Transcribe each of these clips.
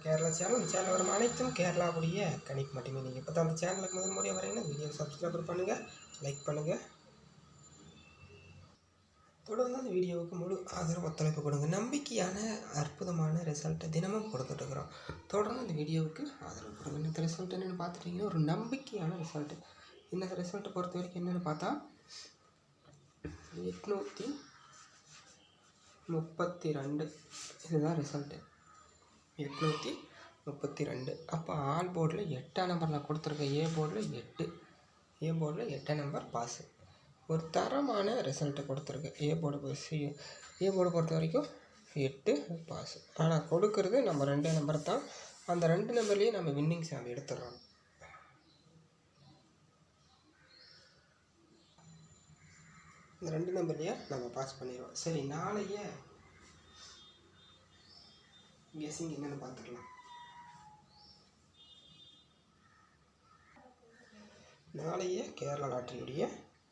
Kerala channel. இந்த channel வரும் அனைத்தும் கேரளாவுடைய கணிப்பு மட்டுமே. நீங்கள் இப்போ தான் அந்த சேனலுக்கு முதல் முறையாக வரீங்கன்னா வீடியோ சப்ஸ்கிரைப் பண்ணுங்கள், லைக் பண்ணுங்கள். தொடர்ந்து அந்த வீடியோவுக்கு முழு ஆதரவு ஒத்துழைப்பு கொடுங்க. நம்பிக்கையான அற்புதமான ரிசல்ட்டை தினமும் கொடுத்துட்ருக்குறோம். தொடர்ந்து அந்த வீடியோவுக்கு ஆதரவு கொடுங்க. இந்த ரிசல்ட் என்னென்னு பார்த்துட்டிங்கன்னா ஒரு நம்பிக்கையான ரிசல்ட்டு. இந்த ரிசல்ட்டை பொறுத்த வரைக்கும் என்னென்னு பார்த்தா 832 இதுதான் ரிசல்ட்டு. 832. அப்போ ஆல் போர்டில் 8ஆம் நம்பர் நான் கொடுத்துருக்கேன். ஏ போர்டில் 8 நம்பர் பாஸு. ஒரு தரமான ரிசல்ட்டை கொடுத்துருக்கேன். ஏ போர்டு பொறுத்த வரைக்கும் 8 பாஸு. ஆனால் கொடுக்கறது நம்ம 2 நம்பர் தான். அந்த 2 நம்பர்லேயே நம்ம வின்னிங்ஸ் நம்ம எடுத்துடுறோம். இந்த 2 நம்பர்லேயே நம்ம பாஸ் பண்ணிடுவோம். சரி, நாளைய கெஸ்ஸிங் என்னென்னு பார்த்துக்கலாம். நாளைய கேரளா லாட்டரியுடைய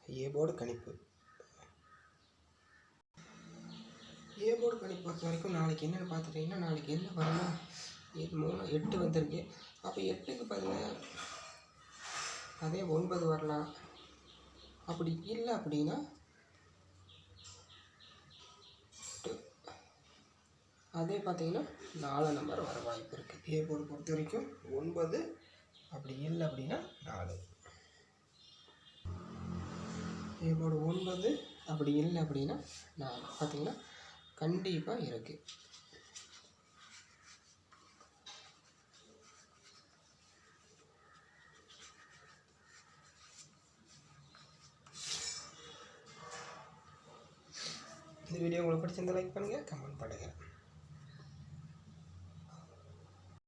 ஏ போர்டு கணிப்பு. ஏ போர்டு கணிப்பு பொறுத்த வரைக்கும் நாளைக்கு என்னென்னு பார்த்துட்டிங்கன்னா, நாளைக்கு என்ன வரணும், 8 வந்திருக்கு. அப்போ 8க்கு பதிலாக அதே 9 வரலாம். அப்படி இல்லை அப்படின்னா அதே பார்த்திங்கன்னா 4 நம்பர் வர வாய்ப்பு இருக்குது. ஏ போர்டு பொறுத்த வரைக்கும் 9, அப்படி இல்லை அப்படின்னா 4. ஏ போர்டு 9, அப்படி இல்லை அப்படின்னா 4 பார்த்திங்கன்னா கண்டிப்பாக இருக்குது. இந்த வீடியோ உங்களுக்கு பிடிச்சிருந்தா லைக் பண்ணுங்கள், கமெண்ட் பண்ணுங்கள்.